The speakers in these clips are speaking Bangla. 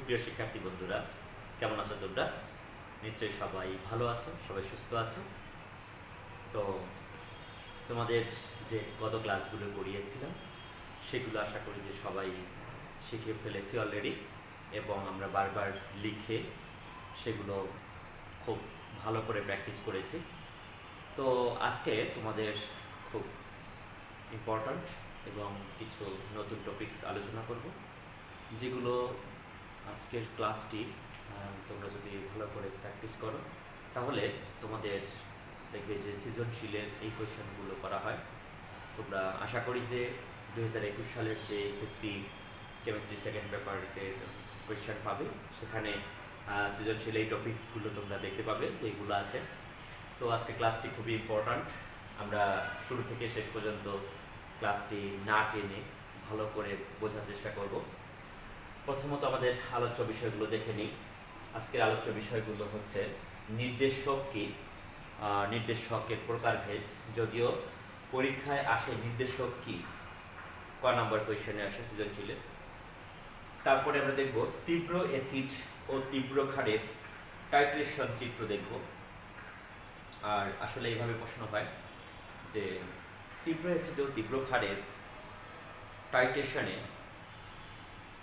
সুপ্রিয় শিক্ষার্থী বন্ধুরা, কেমন আছো তোমরা? নিশ্চয়ই সবাই ভালো আছো, সবাই সুস্থ আছো। তো তোমাদের যে গত ক্লাসগুলো করিয়েছিলাম সেগুলো আশা করি যে সবাই শিখে ফেলেছি অলরেডি, এবং আমরা বারবার লিখে সেগুলো খুব ভালো করে প্র্যাকটিস করেছি। তো আজকে তোমাদের খুব ইম্পর্ট্যান্ট এবং কিছু নতুন টপিকস আলোচনা করব, যেগুলো আজকের ক্লাসটি তোমরা যদি ভালো করে প্র্যাকটিস করো তাহলে তোমাদের দেখবে যে সৃজনশীলের এই কোয়েশ্চেনগুলো করা হয়। তোমরা আশা করি যে 2021 সালের যে এসএসসি কেমিস্ট্রি সেকেন্ড পেপারের কোয়েশ্চেন পাবে, সেখানে সৃজনশীল এই টপিকসগুলো তোমরা দেখতে পাবে যেগুলো আছে। তো আজকে ক্লাসটি খুবই ইম্পর্ট্যান্ট। আমরা শুরু থেকে শেষ পর্যন্ত ক্লাসটি না টেনে ভালো করে বোঝার চেষ্টা করব। প্রথমত আমাদের আলোচ্য বিষয়গুলো দেখে নিই। আজকের আলোচ্য বিষয়গুলো হচ্ছে নির্দেশক কি, নির্দেশকের প্রকারভেদ, যদিও পরীক্ষায় আসে নির্দেশক কি, ক নম্বর কোয়েশ্চেনে আসে সৃজনশীলের। তারপরে আমরা দেখব তীব্র অ্যাসিড ও তীব্র ক্ষারের টাইট্রেশন চিত্র দেখব। আর আসলে এইভাবে প্রশ্ন হয় যে তীব্র অ্যাসিড ও তীব্র ক্ষারের টাইট্রেশনে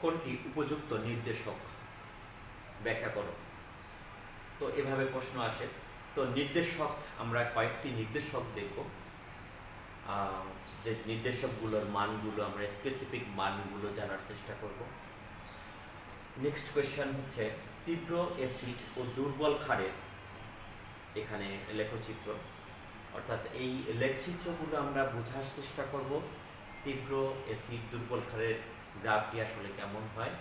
কোনটি উপযুক্ত নির্দেশক ব্যাখ্যা করো। তো এভাবে প্রশ্ন আসে। তো নির্দেশক আমরা কয়েকটি নির্দেশক দেখব, যে নির্দেশকগুলোর মানগুলো আমরা স্পেসিফিক মানগুলো জানার চেষ্টা করব। নেক্সট কোয়েশ্চেন হচ্ছে তীব্র অ্যাসিড ও দুর্বল ক্ষারের এখানে লেখচিত্র, অর্থাৎ এই লেখচিত্রগুলো আমরা বোঝার চেষ্টা করব তীব্র অ্যাসিড দুর্বল ক্ষারের গ্রাফটি আসলে কেমন হয়।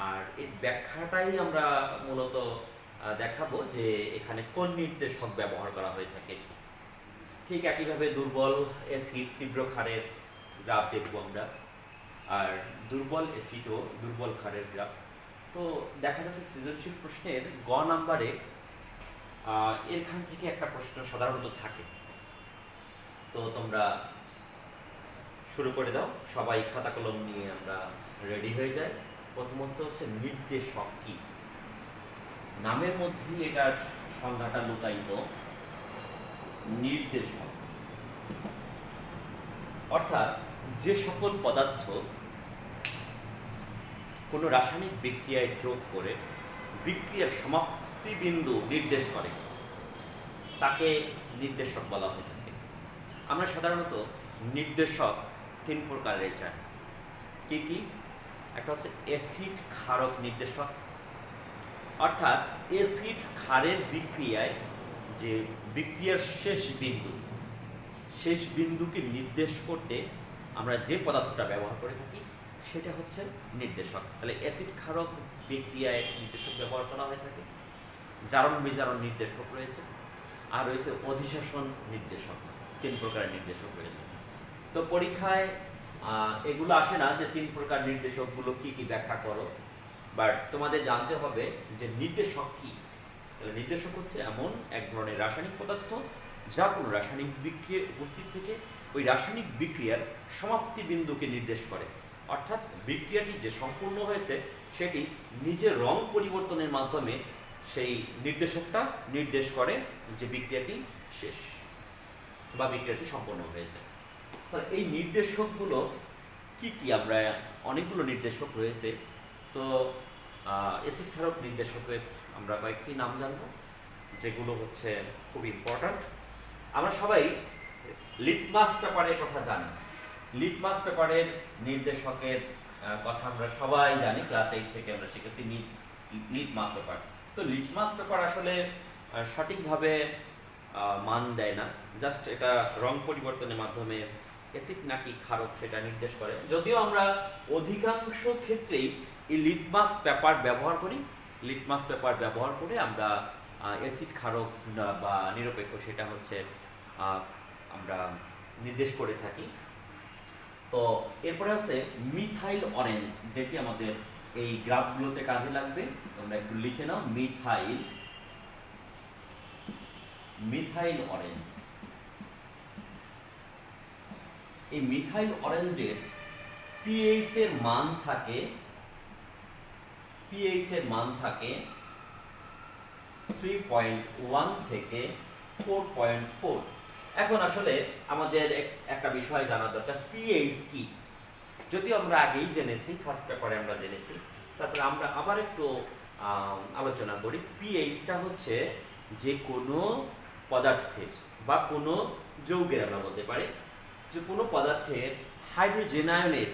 আর এর ব্যাখ্যাটাই আমরা মূলত দেখাবো যে এখানে কোন নির্দেশক ব্যবহার করা হয়ে থাকে। ঠিক একইভাবে দুর্বল অ্যাসিড তীব্র ক্ষারের গ্রাফ দেখব আমরা, আর দুর্বল অ্যাসিড ও দুর্বল ক্ষারের গ্রাফ। তো দেখা যাচ্ছে সৃজনশীল প্রশ্নের গ নাম্বারে এখান থেকে একটা প্রশ্ন সাধারণত থাকে। তো তোমরা শুরু করে দাও, সবাই খাতা কলম নিয়ে আমরা রেডি হয়ে যাই। প্রথমত হচ্ছে নির্দেশক কি, নামের মধ্যেই এটার সংজ্ঞাটা লুকায়িত। নির্দেশক অর্থাৎ যে সকল পদার্থ কোনো রাসায়নিক বিক্রিয়ায় যোগ করে বিক্রিয়ার সমাপ্তি বিন্দু নির্দেশ করে তাকে নির্দেশক বলা হয়ে থাকে। আমরা সাধারণত নির্দেশক তিন প্রকারের জানি। কি কি? একটা হচ্ছে অ্যাসিড ক্ষারক নির্দেশক, অর্থাৎ অ্যাসিড ক্ষারের বিক্রিয়ায় যে বিক্রিয়ার শেষ বিন্দুকে নির্দেশ করতে আমরা যে পদার্থটা ব্যবহার করে থাকি সেটা হচ্ছে নির্দেশক। তাহলে অ্যাসিড ক্ষারক বিক্রিয়ায় নির্দেশক ব্যবহার করা হয়ে থাকে। জারণ বিজারণ নির্দেশক রয়েছে, আর রয়েছে অধিশাসন নির্দেশক। তিন প্রকারের নির্দেশক রয়েছে। তো পরীক্ষায় এগুলো আসে না যে তিন প্রকার নির্দেশকগুলো কি কি ব্যাখ্যা করো, বাট তোমাদের জানতে হবে যে নির্দেশক কি। তাহলে নির্দেশক হচ্ছে এমন এক ধরনের রাসায়নিক পদার্থ যা কোনো রাসায়নিক বিক্রিয়ায় উপস্থিত থেকে ওই রাসায়নিক বিক্রিয়ার সমাপ্তি বিন্দুকে নির্দেশ করে, অর্থাৎ বিক্রিয়াটি যে সম্পূর্ণ হয়েছে সেটি নিজের রং পরিবর্তনের মাধ্যমে সেই নির্দেশকটা নির্দেশ করে যে বিক্রিয়াটি শেষ বা বিক্রিয়াটি সম্পন্ন হয়েছে। তাহলে এই নির্দেশকগুলো কি কি? আমরা অনেকগুলো নির্দেশক রয়েছে। তো অ্যাসিড ক্ষারক নির্দেশকের আমরা কয়েকটি নাম জানবো, যেগুলো হচ্ছে খুব ইম্পর্ট্যান্ট। আমরা সবাই লিটমাস পেপারের কথা জানি। লিটমাস পেপারের নির্দেশকের কথা আমরা সবাই জানি, ক্লাস 8 থেকে আমরা শিখেছি লিটমাস পেপার। তো লিটমাস পেপার আসলে সঠিকভাবে মান দেয় না, জাস্ট এটা রং পরিবর্তনের মাধ্যমে অ্যাসিড নাকি ক্ষারক সেটা নির্দেশ করে। যদিও আমরা অধিকাংশ ক্ষেত্রেই এই লিটমাস পেপার ব্যবহার করি, লিটমাস পেপার ব্যবহার করে আমরা অ্যাসিড ক্ষারক বা নিরপেক্ষ সেটা হচ্ছে আমরা নির্দেশ করে থাকি। তো এরপরে আছে মিথাইল অরেঞ্জ, যেটি আমাদের এই গ্রাফগুলোতে কাজে লাগবে। তোমরা একটু লিখে নাও, মিথাইল অরেঞ্জ। এই মিথাইল অরেঞ্জের পিএইচ এর মান থাকে পিএইচ এর মান থাকে 3.1 থেকে 4.4। এখন আসলে আমাদের একটা বিষয় জানা দরকার, পিএইচ কি। যদিও আমরা আগেই জেনেছি, ফার্স্ট পেপারে আমরা জেনেছি, তারপরে আমরা আবার একটু আলোচনা করি। পিএইচটা হচ্ছে যে কোনো পদার্থের বা কোনো যৌগের, আমরা বলতে পারি যে কোনো পদার্থের হাইড্রোজেন আয়নের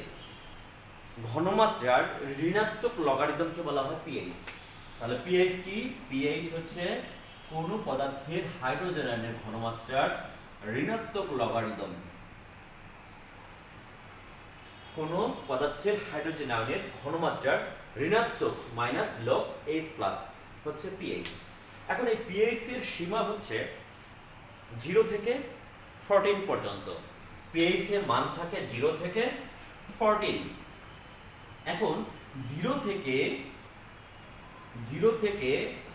ঘনমাত্রার ঋণাত্মক লগারিদমকে বলা হয় পিএইচ। তাহলে পিএইচ কি? পিএইচ হচ্ছে কোনো পদার্থের হাইড্রোজেন আয়নের ঘনমাত্রার ঋণাত্মক লগারিদম। কোনো পদার্থের হাইড্রোজেন আয়নের ঘনমাত্রার ঋণাত্মক মাইনাস লগ এইচ প্লাস হচ্ছে পিএইচ। এখন এই পিএইচ এর সীমা হচ্ছে 0 থেকে 14 পর্যন্ত। পিএইচ এর মান থাকে 0 থেকে 14। এখন 0 থেকে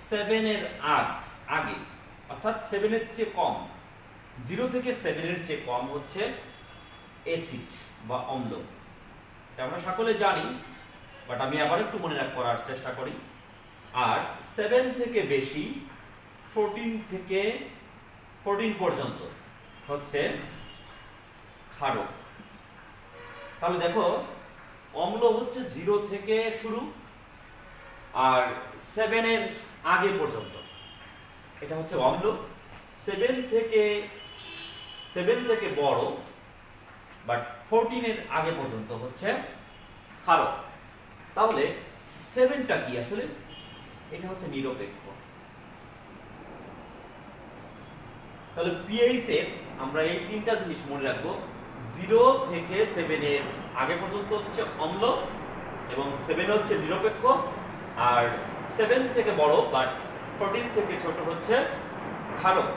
7 এর আগে, অর্থাৎ 7 এর চেয়ে কম, 0 থেকে 7 এর চেয়ে কম হচ্ছে অ্যাসিড বা অম্ল। এটা আমরা সকলে জানি, বাট আমি আবার একটু মনে করার চেষ্টা করি। আর 7 থেকে বেশি, 14 পর্যন্ত হচ্ছে ক্ষারক। তাহলে দেখো, অম্ল হচ্ছে 0 থেকে শুরু আর 7 এর আগে পর্যন্ত, এটা হচ্ছে অম্ল। 7 থেকে বড় বাট 14 এর আগে পর্যন্ত হচ্ছে ক্ষারক। তাহলে 7টা কি আসলে? এটা হচ্ছে নিরপেক্ষ। তাহলে পিএইচ এর আমরা এই তিনটা জিনিস মনে রাখবো। 0 থেকে 7 এর আগে পর্যন্ত হচ্ছে অম্ল এবং 7 হচ্ছে নিরপেক্ষ, আর 7 থেকে বড় বাট 14 থেকে ছোট হচ্ছে ক্ষারক।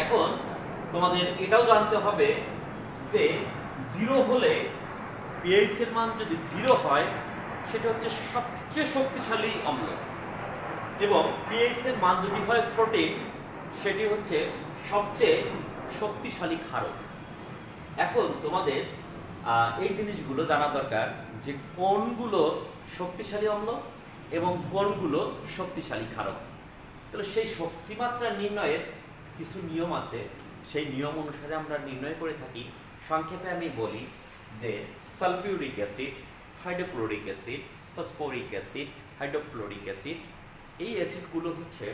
এখন তোমাদের এটাও জানতে হবে যে 0 হলে, পিএইচ এর মান যদি 0 হয় সেটা হচ্ছে সবচেয়ে শক্তিশালী অম্ল, এবং পিএইচ এর মান যদি হয় 14 সেটি হচ্ছে সবচেয়ে শক্তিশালী ক্ষারক। এখন তোমাদের এই জিনিসগুলো জানা দরকার যে কোনগুলো শক্তিশালী অম্ল এবং কোনগুলো শক্তিশালী ক্ষারক। তাহলে সেই শক্তিমাত্রা নির্ণয়ের কিছু নিয়ম আছে, সেই নিয়ম অনুসারে আমরা নির্ণয় করে থাকি। সংক্ষেপে আমি বলি যে sulphuric acid, hydrochloric acid, phosphoric acid, hydrofluoric acid, এই অ্যাসিডগুলো হচ্ছে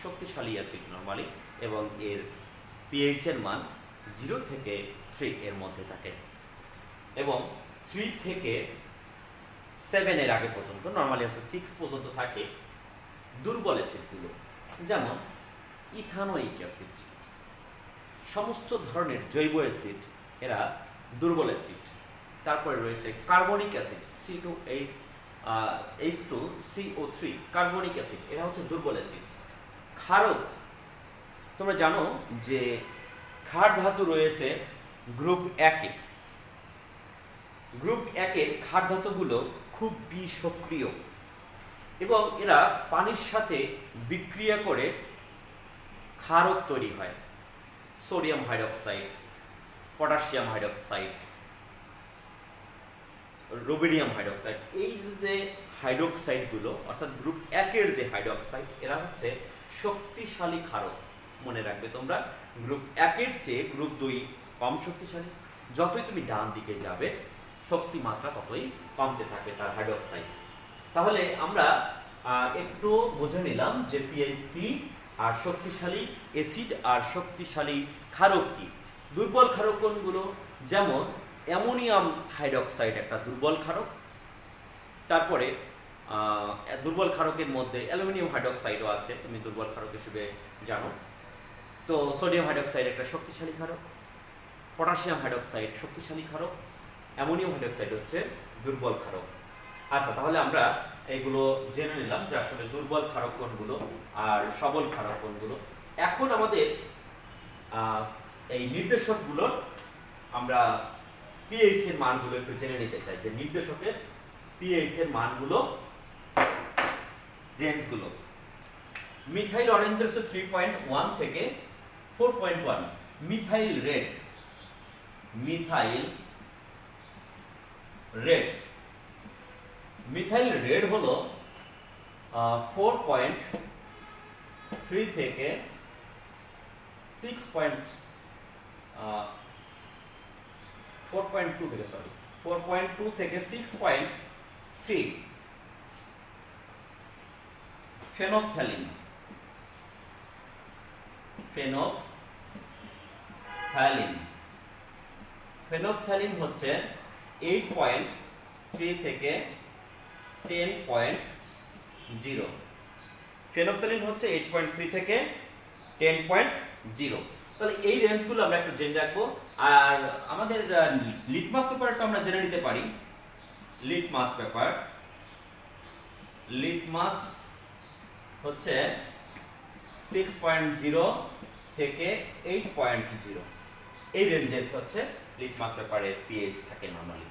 শক্তিশালী অ্যাসিড নরমালি, এবং এর পিএইচ এর মান 0 থেকে 3 এর মধ্যে থাকে, এবং 3 থেকে 7 এর আগে পর্যন্ত, নরমালি হচ্ছে 6 পর্যন্ত থাকে দুর্বল অ্যাসিডগুলো, যেমন ইথানোয়িক অ্যাসিড। সমস্ত ধরনের জৈব অ্যাসিড এরা দুর্বল অ্যাসিড। তারপরে রয়েছে carbonic acid, H2CO3, carbonic acid, এরা হচ্ছে দুর্বল অ্যাসিড। ক্ষারক, তোমরা জানো যে ক্ষার ধাতু রয়েছে গ্রুপ 1 এ। গ্রুপ 1 এর ক্ষার ধাতুগুলো খুব বিষক্রিয় এবং এরা পানির সাথে বিক্রিয়া করে ক্ষারক তৈরি হয়। Sodium hydroxide, potassium hydroxide, rubidium hydroxide, এই যে হাইড্রক্সাইডগুলো, অর্থাৎ গ্রুপ 1 এর যে হাইড্রক্সাইড, এরা হচ্ছে শক্তিশালী ক্ষারক। মনে রাখবে তোমরা, গ্রুপ 1 এর চেয়ে গ্রুপ 2 কম শক্তিশালী। যতই তুমি ডান দিকে যাবে শক্তি মাত্রা ততই কমতে থাকে তার হাইড্রক্সাইড। তাহলে আমরা একটু বুঝে নিলাম যে পিএইচ কি, আর শক্তিশালী অ্যাসিড আর শক্তিশালী ক্ষারক কি। দুর্বল ক্ষারক কোনগুলো? যেমন অ্যামোনিয়াম হাইড্রক্সাইড একটা দুর্বল ক্ষারক। তারপরে দুর্বল ক্ষারকের মধ্যে অ্যালুমিনিয়াম হাইড্রক্সাইডও আছে, তুমি দুর্বল ক্ষারক হিসেবে জানো। তো সোডিয়াম হাইড্রক্সাইড একটা শক্তিশালী ক্ষারক, পটাশিয়াম হাইড্রক্সাইড শক্তিশালী ক্ষারক, অ্যামোনিয়াম হাইড্রক্সাইড হচ্ছে দুর্বল ক্ষারক। আচ্ছা, তাহলে আমরা এগুলো জেনে নিলাম যে আসলে দুর্বল ক্ষারক কোনগুলো আর সবল ক্ষারক কোনগুলো। এখন আমাদের এই নির্দেশকগুলোর আমরা পিএইচ এর মানগুলো একটু জেনে নিতে চাই, যে নির্দেশকের পিএইচ এর মানগুলো, রেঞ্জগুলো। মিথাইল অরেঞ্জের হচ্ছে 3.1 থেকে 4.1। মিথাইল রেড, মিথাইল রেড হলো 4.3 থেকে 4.2 থেকে 6.3 ফেনপথ্যালিন হচ্ছে 8.3 থেকে 10.0। ফেনপথ্যালিন হচ্ছে 8.3 থেকে 10.0। তাহলে এই রেঞ্জগুলো আমরা একটু জেনে রাখবো। আর আমাদের লিটমাস পেপারটা আমরা জেনে নিতে পারি। লিটমাস হচ্ছে 6.0 থেকে 8.0। এই রেঞ্জের হচ্ছে লিটমাস পেপারের পিএইচ থাকে নরমালি।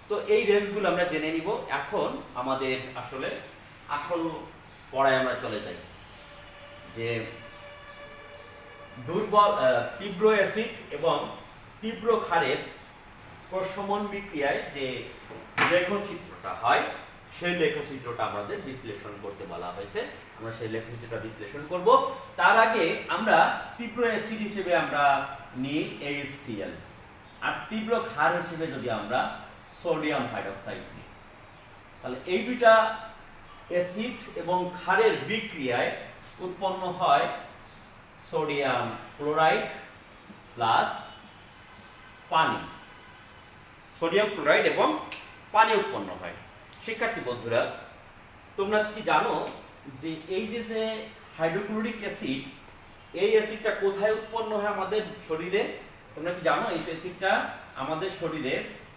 তো এই রেঞ্জগুলো আমরা জেনে নিব। এখন আমাদের আসল পড়ায় আমরা চলে যাই, যে তীব্র অ্যাসিড এবং তীব্র ক্ষারের প্রশমন বিক্রিয়ায় যে লেখচিত্রটা হয়, সেই লেখচিত্রটা আমাদের বিশ্লেষণ করতে বলা হয়েছে। আমরা সেই লেখচিত্রটা বিশ্লেষণ করব। তার আগে আমরা তীব্র অ্যাসিড হিসেবে আমরা নিই HCl, আর তীব্র ক্ষার হিসেবে যদি আমরা সোডিয়াম হাইড্রোক্সাইড নিই, তাহলে এই দুইটা অ্যাসিড এবং ক্ষারের বিক্রিয়ায় উৎপন্ন হয় সোডিয়াম ক্লোরাইড প্লাস পানি। সোডিয়াম ক্লোরাইড এবং পানি উৎপন্ন হয়। শিক্ষার্থী বন্ধুরা, তোমরা কি জানো যে এই যে হাইড্রোক্লোরিক অ্যাসিড, এই অ্যাসিডটা কোথায় উৎপন্ন হয় আমাদের শরীরে? তোমরা কি জানো এই অ্যাসিডটা আমাদের শরীরে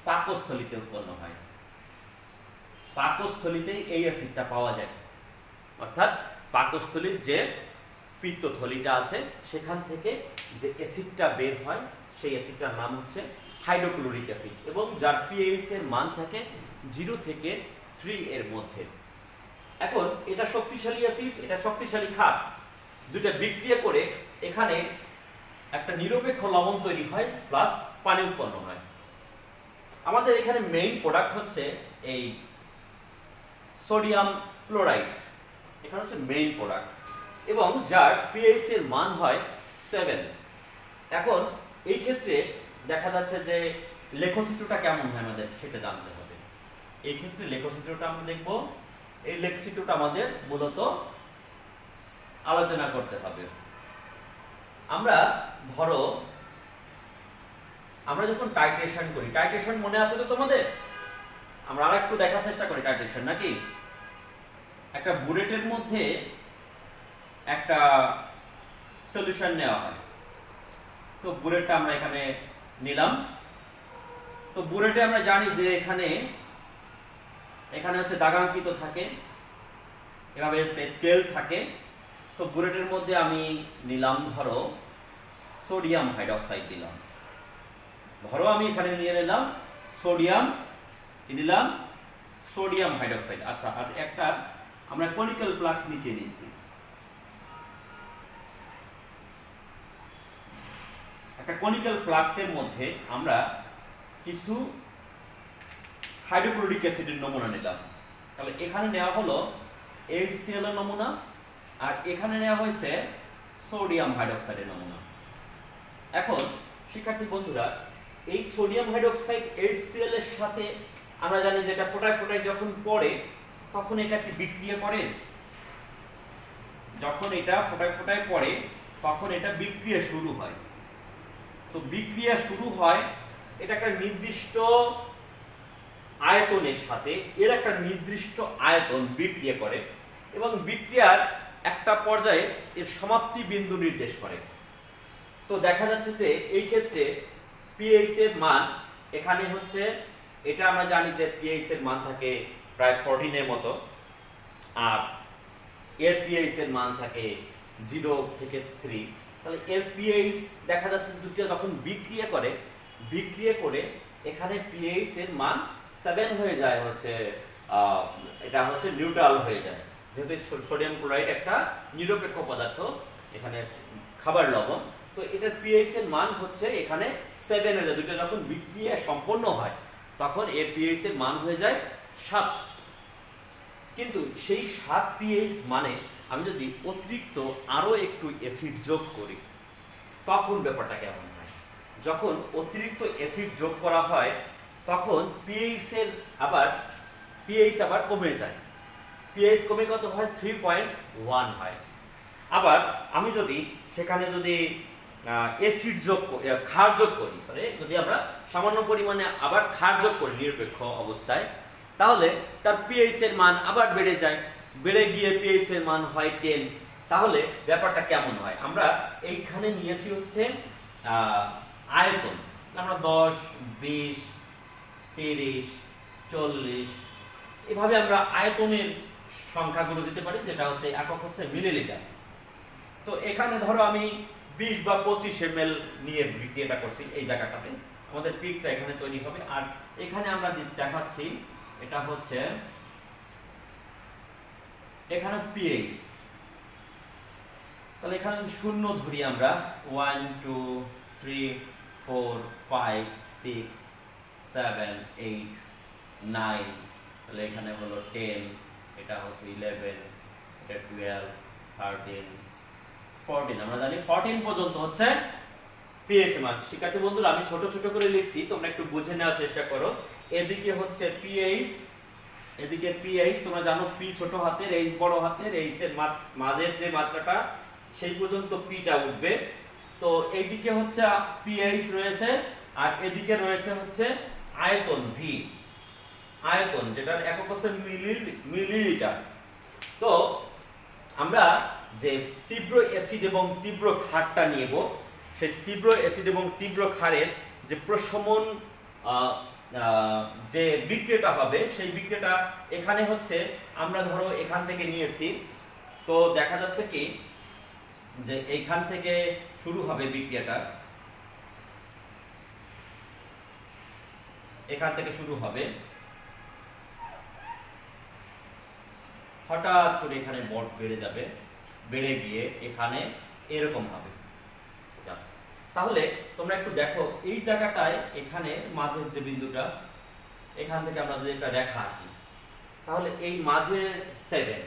পাকস্থলীতে উৎপন্ন হয়। পাকস্থলীতে এই অ্যাসিডটা পাওয়া যায়। অর্থাৎ পাকস্থলীর যে পিত্তথলিটা আছে, সেখান থেকে যে অ্যাসিডটা বের হয়, সেই অ্যাসিডটার নাম হচ্ছে হাইড্রোক্লোরিক অ্যাসিড, এবং যার পিএইচ এর মান থাকে 0 থেকে 3 এর মধ্যে। এখন এটা শক্তিশালী অ্যাসিড, এটা শক্তিশালী ক্ষার, দুইটা বিক্রিয়া করে এখানে একটা নিরপেক্ষ লবণ তৈরি হয় প্লাস পানি উৎপন্ন হয়। আমাদের এখানে মেইন প্রোডাক্ট হচ্ছে এই সোডিয়াম ক্লোরাইড, এখানে হচ্ছে মেইন প্রোডাক্ট, এবং যার পিএইচ এর মান হয় 7। এখন এই ক্ষেত্রে দেখা যাচ্ছে যে লেখচিত্রটা কেমন হয় আমাদের সেটা জানতে হবে। এই ক্ষেত্রে লেখচিত্রটা আমরা দেখব। এই লেখচিত্রটা আমাদের মূলত আলোচনা করতে হবে। আমরা যখন টাইট্রেশন করি, টাইট্রেশন মনে আছে তো তোমাদের? আমরা আরেকটু দেখার চেষ্টা করি টাইট্রেশন, নাকি? একটা বুলেটের মধ্যে একটা সলিউশন নেওয়া হয়। তো বুলেটটা আমরা এখানে নিলাম। তো বুলেটে আমরা জানি যে এখানে হচ্ছে দাগাঙ্কিত থাকে, এভাবে স্কেল থাকে। তো বুলেটের মধ্যে আমি নিলাম, ধরো সোডিয়াম হাইড্রোক্সাইড দিলাম। ধরো আমি এখানে নিয়ে নিলাম সোডিয়াম হাইড্রোক্সাইড। আচ্ছা, আর একটা আমরা কনিক্যাল ফ্লাক্স নিচে নিয়েছি। একটা কনিক্যাল ফ্লাক্সের মধ্যে আমরা কিছু হাইড্রোক্লোরিক অ্যাসিডের নমুনা নিলাম। তাহলে এখানে নেওয়া হলো HCl এর নমুনা, আর এখানে নেওয়া হয়েছে সোডিয়াম হাইড্রোক্সাইডের নমুনা। এখন শিক্ষার্থী বন্ধুরা, এই সোডিয়াম হাইড্রোক্সাইড HCl এর সাথে আমরা জানি যে এটা ফোটায় যখন পড়ে তখন এটা কি বিক্রিয়া করে? যখন এটা ফোটায় পড়ে তখন এটা বিক্রিয়া শুরু হয়। তো বিক্রিয়া শুরু হয়, এটা একটা নির্দিষ্ট আয়তনের সাথে এর একটা নির্দিষ্ট আয়তন বিক্রিয়া করে, এবং বিক্রিয়ার একটা পর্যায়ে এর সমাপ্তি বিন্দু নির্দেশ করে। তো দেখা যাচ্ছে যে এই ক্ষেত্রে পিএইচ এর মান এখানে হচ্ছে, এটা আমরা জানি যে পিএইচ এর মান থাকে প্রায় 14 এর মতো, আর এর পিএইচ এর মান থাকে 0 থেকে 3। তাহলে এর পিএইচ দেখা যাচ্ছে দুটো যখন বিক্রিয়া করে এখানে পিএইচ এর মান 7 হয়ে যায়, এটা হচ্ছে নিউট্রাল হয়ে যায়। যেহেতু সোডিয়াম ক্লোরাইড একটা নিরপেক্ষ পদার্থ, এখানে খাবার লবণ, তো এটার পিএইচ এর মান হচ্ছে এখানে 7 হয়ে যায়। দুটো যখন বিক্রিয়া সম্পন্ন হয় তখন এর পিএইচ এর মান হয়ে যায় 7। কিন্তু সেই 7 পিএইচ মানে আমি যদি অতিরিক্ত আরও একটু অ্যাসিড যোগ করি তখন ব্যাপারটা কেমন হয়। যখন অতিরিক্ত অ্যাসিড যোগ করা হয় তখন পিএইচ আবার কমে যায়। পিএইচ কমে কত হয়? 3.1 হয়। আবার আমি যদি সেখানে যদি অ্যাসিড ক্ষার যোগ করি, যদি আমরা সামান্য পরিমাণে আবার ক্ষার যোগ করি নিরপেক্ষ অবস্থায়, তাহলে তার পিএইচ এর মান আবার বেড়ে যায়, বেড়ে গিয়ে পিএইচ এর মান হয় 10। তাহলে ব্যাপারটা কেমন হয়? আমরা এইখানে নিয়েছি হচ্ছে আয়তন, আমরা 10, 20, 30, 40 এভাবে আমরা আয়তনের সংখ্যাগুলো দিতে পারি, যেটা হচ্ছে একক হচ্ছে মিলিলিটার। তো এখানে ধরো আমি 20 বা 25 ml নিয়ে বিক্রিয়াটা করছি, এই জায়গাটাতে আমাদের পিকটা এখানে তৈরি হবে। আর এখানে আমরা দেখাচ্ছি এটা হচ্ছে এখানে পিএইচ। তাহলে এখানে শূন্য ধরি আমরা 1 2 3 4 5 6 7 8 9, তাহলে এখানে হলো 10, এটা হচ্ছে 11, এটা 12, 13, 14। আমরা জানি 14 পর্যন্ত হচ্ছে পিএইচ মান। শিক্ষার্থী বন্ধুরা, আমি ছোট ছোট করে লিখছি, তোমরা একটু বুঝে নেওয়ার চেষ্টা করো। এদিকে হচ্ছে পিএইচ, এদিকে পিএইচ, তোমরা জানো পি ছোট হাতের, এইচ বড় হাতের, এইচ এর মাঝের যে মাত্রাটা সেই পর্যন্ত পিটা উঠবে। তো এইদিকে হচ্ছে পিএইচ রয়েছে, আর এদিকে রয়েছে হচ্ছে আয়তন ভি, আয়তন যেটার একক হচ্ছে মিলিলিটার। তো আমরা যে তীব্র অ্যাসিড এবং তীব্র ক্ষারটা নিব, সেই তীব্র অ্যাসিড এবং তীব্র ক্ষারের যে প্রশমন যে বিক্রিয়াটা হবে, সেই বিক্রিয়াটা এখানে হচ্ছে আমরা ধরো এখান থেকে নিয়েছি। তো দেখা যাচ্ছে কি যে এইখান থেকে শুরু হবে বিক্রিয়াটা, এখান থেকে শুরু হবে, হঠাৎ করে এখানে বট বেড়ে যাবে, বেড়ে গিয়ে এখানে এরকম হবে। তাহলে তোমরা একটু দেখো এই জায়গাটায়, এখানে মাঝের যে বিন্দুটা, এখান থেকে আমরা যদি একটা রেখা আঁকি, তাহলে এই মাঝের 7,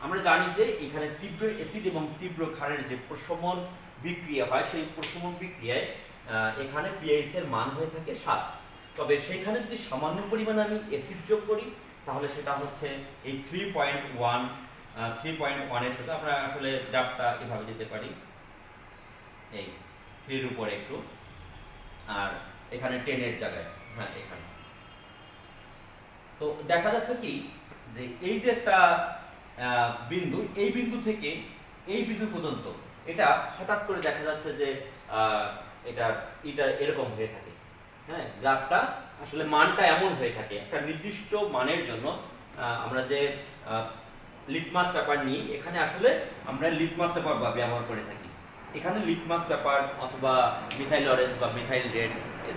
আমরা জানি যে এখানে তীব্র অ্যাসিড এবং তীব্র ক্ষারের যে প্রশমন বিক্রিয়া হয়, সেই প্রশমন বিক্রিয়ায় এখানে পিএইচ এর মান হয়ে থাকে 7। তবে সেখানে যদি সামান্য পরিমাণে আমি অ্যাসিড যোগ করি, তাহলে সেটা হচ্ছে এই 3.1 এর সাথে আমরা আসলে ডাবটা এভাবে দিতে পারি, এই 3 এর উপরে একটু, আর এখানে 10 এর জায়গায়, হ্যাঁ এখানে। তো দেখা যাচ্ছে কি যে এই যে একটা বিন্দু, এই বিন্দু থেকে এই বিন্দু পর্যন্ত এটা হঠাৎ করে দেখা যাচ্ছে যে এটা এরকম হয়ে থাকে। হ্যাঁ, গ্রাফটা আসলে মানটা এমন হয়ে থাকে, একটা নির্দিষ্ট মানের জন্য আমরা যে লিটমাস পেপার নিই, এখানে আসলে আমরা লিটমাস পেপার ব্যবহার করে থাকি। এখানে লিটমাস পেপার অথবা মিথাইল অরেঞ্জ বা মিথাইল রেড,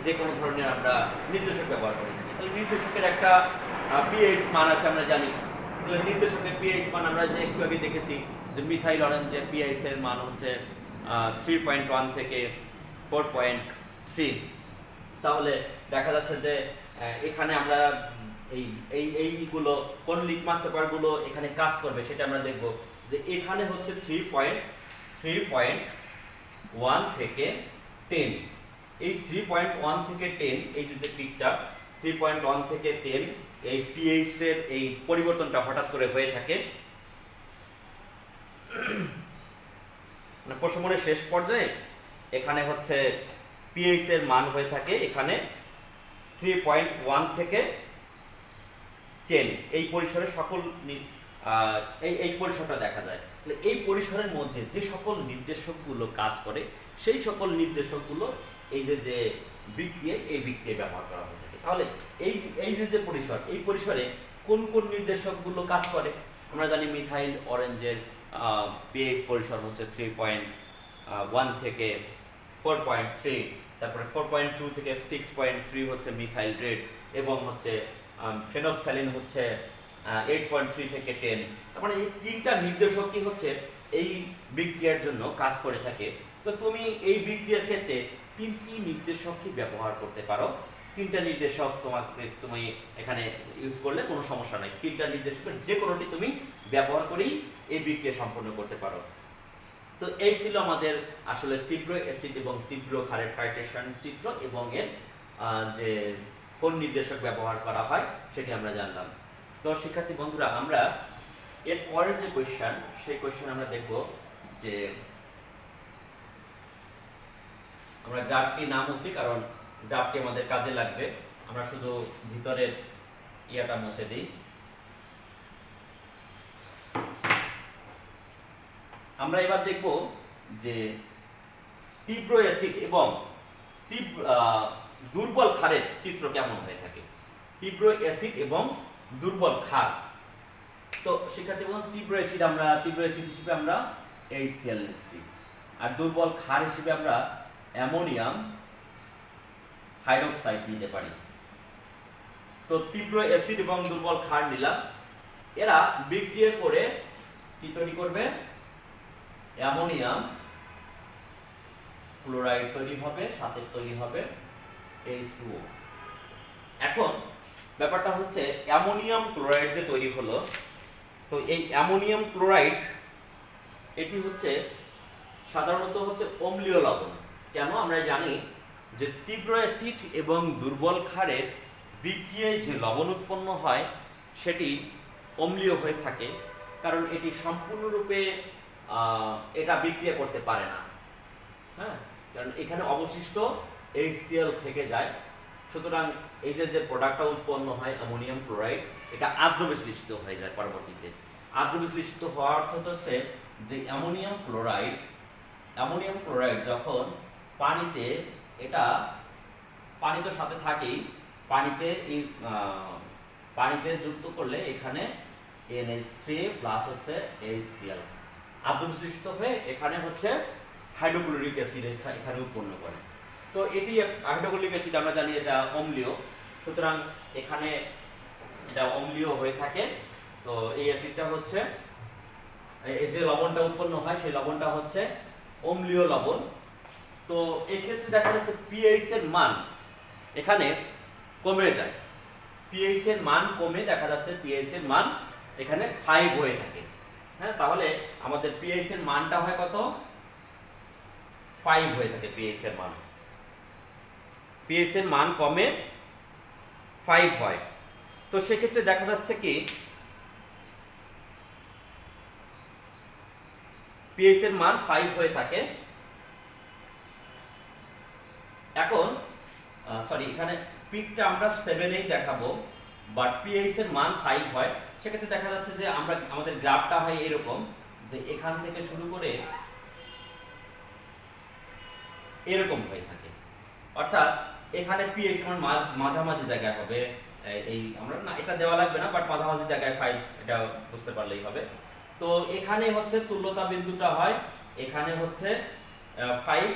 যে কোনো ধরনের আমরা নির্দেশক ব্যবহার করে থাকি। তাহলে নির্দেশকের একটা পিএইচ মান আছে আমরা জানি। তাহলে নির্দেশকের পিএইচ মান আমরা যে একটু আগে দেখেছি যে মিথাইল অরেঞ্জের পিএইচ এর মান হচ্ছে 3.1 থেকে 4.3। তাহলে দেখা যাচ্ছে যে এখানে আমরা এইগুলো কোন লিটমাস পেপারগুলো এখানে কাজ করবে সেটা আমরা দেখব। যে এখানে হচ্ছে 3.1 থেকে 10, এই 3.1 থেকে 10, এই যে পিকটা 3.1 থেকে 10, এই পিএইচ এর এই পরিবর্তনটা হঠাৎ করে হয়ে থাকে। মানে প্রশমনের শেষ পর্যায়ে এখানে হচ্ছে পিএইচ এর মান হয়ে থাকে এখানে 3.1 থেকে 10, এই পরিসরে সকল এই পরিসরটা দেখা যায়। তাহলে এই পরিসরের মধ্যে যে সকল নির্দেশকগুলো কাজ করে, সেই সকল নির্দেশকগুলো এই যে বিক্রিয়া, এই বিক্রিয়া ব্যবহার করা হয়ে থাকে। তাহলে এই যে পরিসর, এই পরিসরে কোন কোন নির্দেশকগুলো কাজ করে? আমরা জানি মিথাইল অরেঞ্জের পিএইচ পরিসর হচ্ছে 3.1 থেকে 4.3, তারপরে 4.2 থেকে 6.3 হচ্ছে মিথাইল রেড, এবং হচ্ছে ফেনফথ্যালিন হচ্ছে 8.3 থেকে 10। তার মানে এই তিনটা নির্দেশকই হচ্ছে এই বিক্রিয়ার জন্য কাজ করে থাকে। তো তুমি এই বিক্রিয়ার ক্ষেত্রে তিনটি নির্দেশকই ব্যবহার করতে পারো। তিনটা নির্দেশক তুমি এখানে ইউজ করলে কোনো সমস্যা নাই, তিনটা নির্দেশকের যে কোনোটি তুমি ব্যবহার করেই এই বিক্রিয়া সম্পন্ন করতে পারো। তো এই ছিল আমাদের আসলে তীব্র অ্যাসিড এবং তীব্র ক্ষারের টাইট্রেশন চিত্র এবং এর যে কোন নির্দেশক ব্যবহার করা হয় সেটি আমরা জানলাম। তো শিক্ষার্থী বন্ধুরা, আমরা এর পরের যে কোয়েশ্চেন, সেই কোয়েশ্চেন আমরা দেখব যে আমরা গ্রাফটি না মুছি, কারণ গ্রাফটি আমাদের কাজে লাগবে। আমরা শুধু ভিতরের ইয়াটা মুছে দিই। আমরা এবার দেখব যে তীব্র অ্যাসিড এবং দুর্বল ক্ষারের চিত্র কেমন হয়ে থাকে। তীব্র অ্যাসিড এবং দুর্বল ক্ষার। তো শিক্ষার্থী বন্ধু, তীব্র অ্যাসিড হিসেবে আমরা HCl নিচ্ছি, আর দুর্বল ক্ষার হিসেবে আমরা অ্যামোনিয়াম হাইড্রোক্সাইড নিতে পারি। তো তীব্র অ্যাসিড এবং দুর্বল ক্ষার নিলাম, এরা বিক্রিয়া করে কি তৈরি করবে? অ্যামোনিয়াম ক্লোরাইড তৈরি হবে, সাথে তৈরি হবে H2O। এখন ব্যাপারটা হচ্ছে অ্যামোনিয়াম ক্লোরাইড যে তৈরি হলো, তো এই অ্যামোনিয়াম ক্লোরাইড এটি হচ্ছে সাধারণত হচ্ছে অম্লীয় লবণ। কেন? আমরা জানি যে তীব্র অ্যাসিড এবং দুর্বল ক্ষারের বিক্রিয়ায় যে লবণ উৎপন্ন হয় সেটি অম্লীয় হয়ে থাকে, কারণ এটি সম্পূর্ণরূপে এটা বিক্রিয়া করতে পারে না। হ্যাঁ, কারণ এখানে অবশিষ্ট HCl থেকে যায়। সুতরাং এই যে প্রোডাক্টটা উৎপন্ন হয় অ্যামোনিয়াম ক্লোরাইড, এটা আর্দ্র বিশ্লেষিত হয়ে যায় পরবর্তীতে। আর্দ্র বিশ্লেষিত হওয়ার অর্থ হচ্ছে যে অ্যামোনিয়াম ক্লোরাইড যখন পানিতে, এটা পানি তো সাথে থাকেই, পানিতে যুক্ত করলে এখানে NH3 প্লাস হচ্ছে HCl আর্দ্র বিশ্লেষিত হয়ে এখানে হচ্ছে হাইড্রোক্লোরিক অ্যাসিড এখানে উৎপন্ন করে। তো এটি হাইড্রোক্লোরিক অ্যাসিড আমরা জানি এটা অম্লীয়, সুতরাং এখানে এটা অম্লীয় হয়ে থাকে। তো এই অ্যাসিডটা হচ্ছে, এই যে লবণটা উৎপন্ন হয় সেই লবণটা হচ্ছে অম্লীয় লবণ। তো এই ক্ষেত্রে দেখা যাচ্ছে পিএইচ এর মান এখানে কমে যায়, পিএইচ এর মান কমে দেখা যাচ্ছে পিএইচ এর মান এখানে 5 হয়ে থাকে। হ্যাঁ, তাহলে আমাদের পিএইচ এর মানটা হয় কত? 5 হয়ে থাকে পিএইচ এর মান। পিএইচ এর মান কমে 5 হয়। তো সেক্ষেত্রে দেখা যাচ্ছে কি পিএইচ এর মান 5 হয়ে থাকে। এখন এখানে পিকটা আমরা 7এই দেখাবো, বাট পিএইচ এর মান 5 হয়। সেক্ষেত্রে দেখা যাচ্ছে যে আমাদের গ্রাফটা হয় এরকম, যে এখান থেকে শুরু করে এরকম হয়ে থাকে। অর্থাৎ এখানে পিএইচ এর মান মাঝামাঝি জায়গায় হবে। এই আমরা না, এটা দেওয়া লাগবে না, বাট মাঝামাঝি জায়গায় 5, এটা বুঝতে পারলেই হবে। তো এখানে হচ্ছে তুল্যতা বিন্দুটা হয়, এখানে হচ্ছে 5,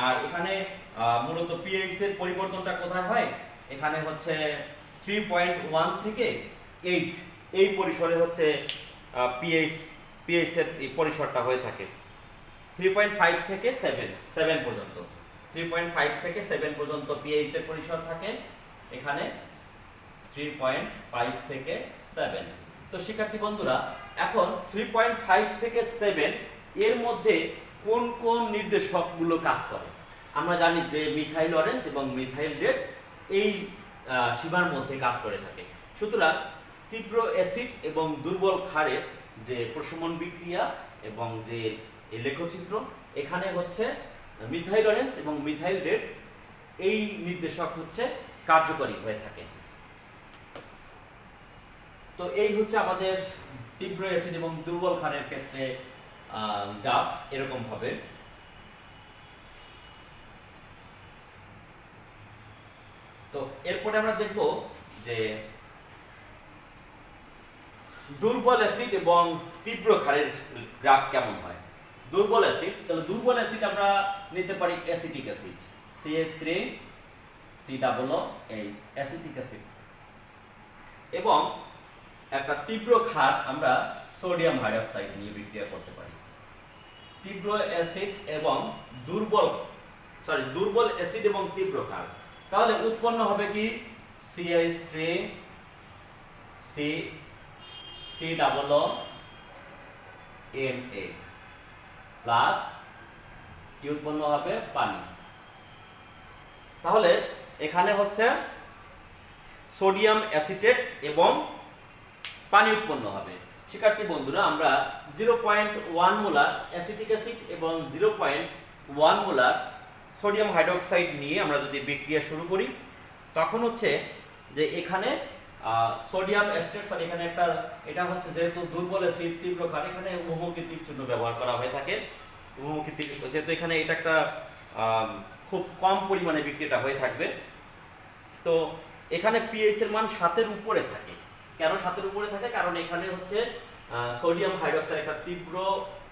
আর এখানে মূলত পিএইচ এর পরিবর্তনটা কোথায় হয়? এখানে হচ্ছে 3.1 থেকে 8 এই পরিসরে হচ্ছে পিএইচ এর এই পরিসরটা হয়ে থাকে। 3.5 থেকে 7 পর্যন্ত, 3.5 থেকে 7 পর্যন্ত পিএইচ এর পরিসর থাকে এখানে, 3.5 থেকে 7। তো শিক্ষার্থী বন্ধুরা, এখন 3.5 থেকে 7 এর মধ্যে কোন কোন নির্দেশকগুলো কাজ করে? আমরা জানি যে মিথাইল অরেঞ্জ এবং মিথাইল রেড এই সীমার মধ্যে কাজ করে থাকে। সুতরাং তীব্র অ্যাসিড এবং দুর্বল ক্ষারের যে প্রশমন বিক্রিয়া এবং যে লেখচিত্র, এখানে হচ্ছে মিথাইল অরেঞ্জ এবং মিথাইল রেড এই নির্দেশক হচ্ছে কার্যকরী হয়ে থাকে। তো এই হচ্ছে আমাদের তীব্র অ্যাসিড এবং দুর্বল ক্ষারের ক্ষেত্রে গ্রাফ এরকম হবে। তো এরপরে আমরা দেখব যে দুর্বল অ্যাসিড এবং তীব্র ক্ষারের গ্রাফ কেমন হয়। দুর্বল অ্যাসিড, তাহলে দুর্বল অ্যাসিড আমরা নিতে পারি acetic acid, CH3COOH, acetic acid. এবং একটা তীব্র ক্ষার আমরা সোডিয়াম হাইড্রোক্সাইড নিয়ে বিক্রিয়া করতে পারি। তীব্র অ্যাসিড এবং দুর্বল অ্যাসিড এবং তীব্র ক্ষার, তাহলে উৎপন্ন হবে কি CH3 C C double O Na plus কি উৎপন্ন হবে পানি। তাহলে এখানে হচ্ছে সোডিয়াম অ্যাসিটেট এবং পানি উৎপন্ন হবে। শিক্ষার্থী বন্ধুরা, আমরা 0.1 মোলার অ্যাসিটিক অ্যাসিড এবং 0.1 মোলার সোডিয়াম হাইড্রোক্সাইড নিয়ে আমরা যদি বিক্রিয়া শুরু করি, তখন হচ্ছে যে এখানে সোডিয়াম অ্যাসিটেট এখানে একটা, এটা হচ্ছে যেহেতু দুর্বল অ্যাসিড তীব্র ক্ষার, এখানে উভমুখী তীর চিহ্ন ব্যবহার করা হয়ে থাকে। উভমুখী তীর যেহেতু এখানে এটা একটা খুব কম পরিমাণে বিক্রিয়াটা হয়ে থাকবে, তো এখানে পিএইচ এর মান 7 এর উপরে থাকে। কেন 7 এর উপরে থাকে? কারণ এখানে হচ্ছে সোডিয়াম হাইড্রোক্সাইড একটা তীব্র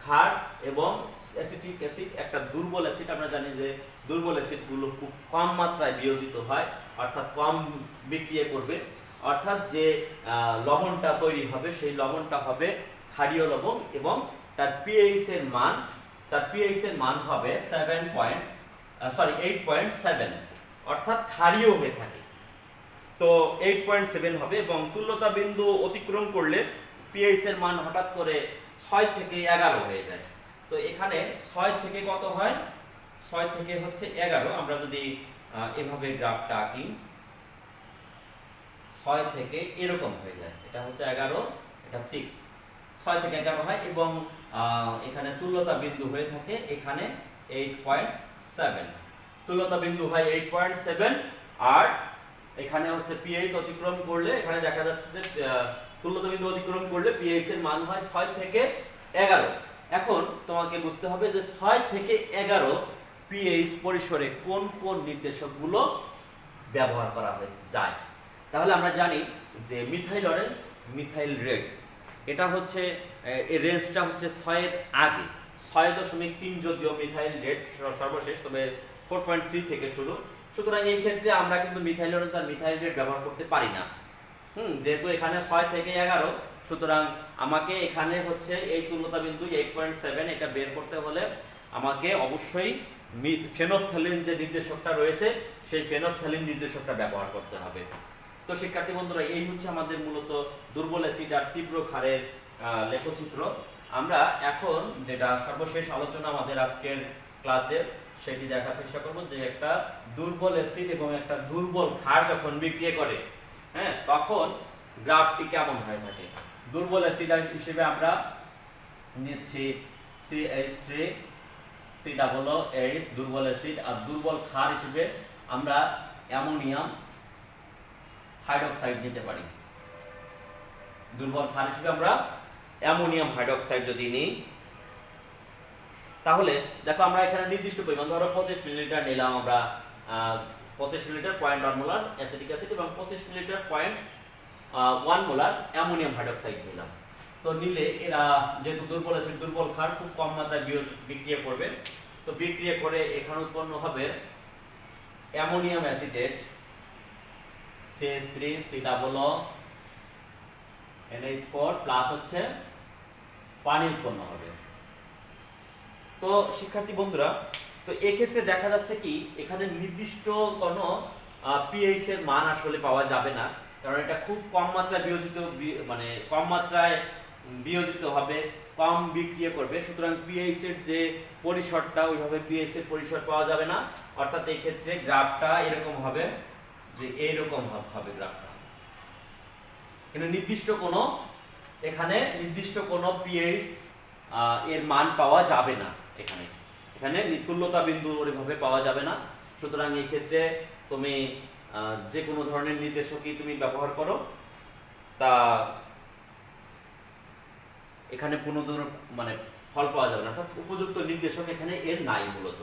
ক্ষার এবং অ্যাসিটিক অ্যাসিড একটা দুর্বল অ্যাসিড। আমরা জানি যে দুর্বল অ্যাসিডগুলো খুব কম মাত্রায় বিয়োজিত হয়, অর্থাৎ কম বিক্রিয়া করবে, অর্থাৎ যে লবণটা তৈরি হবে সেই লবণটা হবে ক্ষারীয় লবণ এবং তার পিএইচ এর মান হবে 8.7, অর্থাৎ ক্ষারীয় হয়ে থাকে। তো 8.7 হবে এবং তুল্যতা বিন্দু অতিক্রম করলে পিএইচ এর মান হঠাৎ করে 6 থেকে 11 হয়ে যায়। তো এখানে 6 থেকে কত হয়? 6 থেকে হচ্ছে 11। আমরা যদি এভাবে গ্রাফটা আঁকি, 6 থেকে এরকম হয়ে যায়, এটা হচ্ছে 11, এটা 6, 6 থেকে 11 হয় এবং এখানে তুল্যতা বিন্দু হয়ে থাকে এখানে 8.7, তুল্যতা বিন্দু হয় 8.7। আর এখানে হচ্ছে পিএইচ অতিক্রম করলে, এখানে দেখা যাচ্ছে যে তুল্যতা বিন্দু অতিক্রম করলে পিএইচ এর মান হয় 6 থেকে 11। এখন তোমাকে বুঝতে হবে যে 6 থেকে 11 পিএইচ পরিসরে কোন কোন নির্দেশকগুলো ব্যবহার করা যায়। তাহলে আমরা জানি যে মিথাইল অরেঞ্জ, মিথাইল রেড, এটা হচ্ছে এই রেঞ্জটা হচ্ছে 6 এর আগে, 6.3 যদিও মিথাইল রেড সর্বশেষ, তবে 4.3 থেকে শুরু। সুতরাং এই ক্ষেত্রে আমরা কিন্তু মিথাইল অরেঞ্জ আর মিথাইল রেড ব্যবহার করতে পারি না। যেহেতু এখানে 6 থেকে 11, সুতরাং আমাকে এখানে হচ্ছে এই তুল্যতা বিন্দু 8.7 এটা বের করতে হলে আমাকে অবশ্যই ফেনফথ্যালিন যে নির্দেশকটা রয়েছে সেই ফেনফথ্যালিন নির্দেশকটা ব্যবহার করতে হবে। তো শিক্ষার্থী বন্ধুরা, এই হচ্ছে আমাদের মূলত দুর্বল অ্যাসিড আর তীব্র ক্ষারের লেখচিত্র। আমরা এখন যেটা সর্বশেষ আলোচনা আমাদের আজকের ক্লাসের, সেটি দেখার চেষ্টা করব যে একটা দুর্বল অ্যাসিড এবং একটা দুর্বল ক্ষার যখন বিক্রিয়া করে, হ্যাঁ, তখন গ্রাফটি কেমন হয়ে থাকে। দুর্বল অ্যাসিড হিসেবে আমরা নিচ্ছি CH3 COOH দুর্বল অ্যাসিড, আর দুর্বল ক্ষার হিসেবে আমরা অ্যামোনিয়াম হাইড্রোক্সাইড নিতে পারি। দুর্বল ক্ষার হিসেবে আমরা অ্যামোনিয়াম হাইড্রোক্সাইড যদি নিই, তাহলে দেখো আমরা এখানে নির্দিষ্ট পরিমাণ, ধরো 25 মিলিলিটার নিলাম আমরা, 25 মিলিলিটার 0.1 মোলার অ্যাসিটিক অ্যাসিড এবং 25 মিলিলিটার 0.1 মোলার অ্যামোনিয়াম হাইড্রোক্সাইড নিলাম। তো নিলে এরা যেহেতু দুর্বল অ্যাসিড, দুর্বল ক্ষার খুব কম মাত্রায় বিক্রিয়া করবে, তো বিক্রিয়া করে এখানে উৎপন্ন হবে ammonium acetate CH3 COO NH4 plus হচ্ছে পানি উৎপন্ন হবে। তো শিক্ষার্থী বন্ধুরা, তো এক্ষেত্রে দেখা যাচ্ছে কি এখানে নির্দিষ্ট কোনো পিএইচ এর মান আসলে পাওয়া যাবে না, কারণ এটা খুব কম মাত্রায় কম মাত্রায় বিয়োজিত হবে, কম বিক্রিয়া করবে। সুতরাং পিএইচ এর যে পরিসরটা, ওইভাবে পিএইচ এর পরিসর পাওয়া যাবে না। অর্থাৎ এই ক্ষেত্রে গ্রাফটা এরকম হবে, যে এইরকম হবে গ্রাফটা। কিন্তু এখানে নির্দিষ্ট কোনো পিএইচ এর মান পাওয়া যাবে না, এখানে তুল্যতা বিন্দু ওইভাবে পাওয়া যাবে না। সুতরাং এই ক্ষেত্রে তুমি যে কোনো ধরনের নির্দেশকই তুমি ব্যবহার করো, তা এখানে ফল পাওয়া যাবে না, অর্থাৎ উপযুক্ত নির্দেশক এখানে এর নাই, মূলত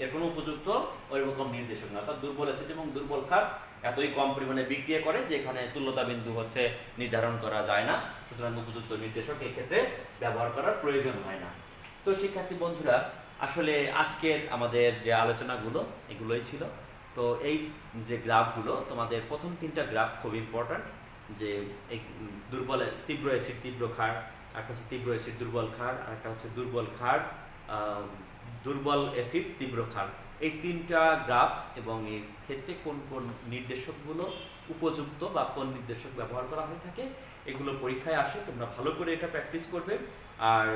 এর কোনো উপযুক্ত ওইরকম নির্দেশক না। অর্থাৎ দুর্বল অ্যাসিড এবং দুর্বল ক্ষার এতই কম পরিমাণে বিক্রিয়া করে যে এখানে তুল্যতা বিন্দু হচ্ছে নির্ধারণ করা যায় না। সুতরাং উপযুক্ত নির্দেশক এই ক্ষেত্রে ব্যবহার করার প্রয়োজন হয় না। তো শিক্ষার্থী বন্ধুরা, আসলে আজকের আমাদের যে আলোচনাগুলো এগুলোই ছিল। তো এই যে গ্রাফগুলো, তোমাদের প্রথম 3টা গ্রাফ খুব ইম্পর্ট্যান্ট, যে এই তীব্র অ্যাসিড তীব্র ক্ষার, একটা হচ্ছে তীব্র অ্যাসিড দুর্বল ক্ষার, আর একটা হচ্ছে দুর্বল ক্ষার দুর্বল অ্যাসিড তীব্র ক্ষার। এই তিনটা গ্রাফ এবং এর ক্ষেত্রে কোন কোন নির্দেশকগুলো উপযুক্ত বা কোন নির্দেশক ব্যবহার করা হয়ে থাকে এগুলো পরীক্ষায় আসে। তোমরা ভালো করে এটা প্র্যাকটিস করবে আর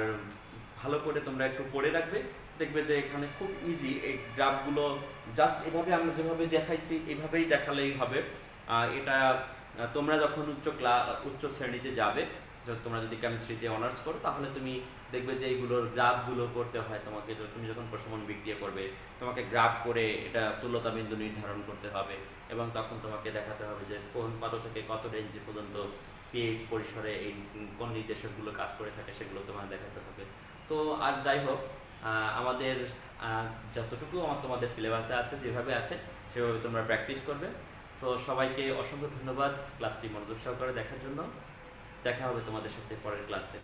ভালো করে তোমরা একটু পড়ে রাখবে, দেখবে যে এখানে খুব ইজি। এই গ্রাফগুলো জাস্ট এভাবে আমরা যেভাবে দেখাইছি এভাবেই দেখালেই হবে। এটা তোমরা যখন উচ্চ শ্রেণীতে যাবে, তোমরা যদি কেমিস্ট্রিতে অনার্স করো তাহলে তুমি দেখবে যে এইগুলোর গ্রাফগুলো করতে হয় তোমাকে। তুমি যখন প্রশমন বিক্রিয়া করবে তোমাকে গ্রাফ করে এটা তুল্যতা বিন্দু নির্ধারণ করতে হবে এবং তখন তোমাকে দেখাতে হবে যে কোন কত থেকে কত রেঞ্জ পর্যন্ত পিএইচ পরিসরে এই কোন নির্দেশকগুলো কাজ করে থাকে সেগুলো তোমার দেখাতে হবে। তো আর যাই হোক, আমাদের যতটুকু তোমাদের সিলেবাসে আছে যেভাবে আছে সেভাবে তোমরা প্র্যাকটিস করবে। তো সবাইকে অসংখ্য ধন্যবাদ ক্লাসটি মনোযোগ সহকারে দেখার জন্য। দেখা হবে তোমাদের সাথে পরের ক্লাসে।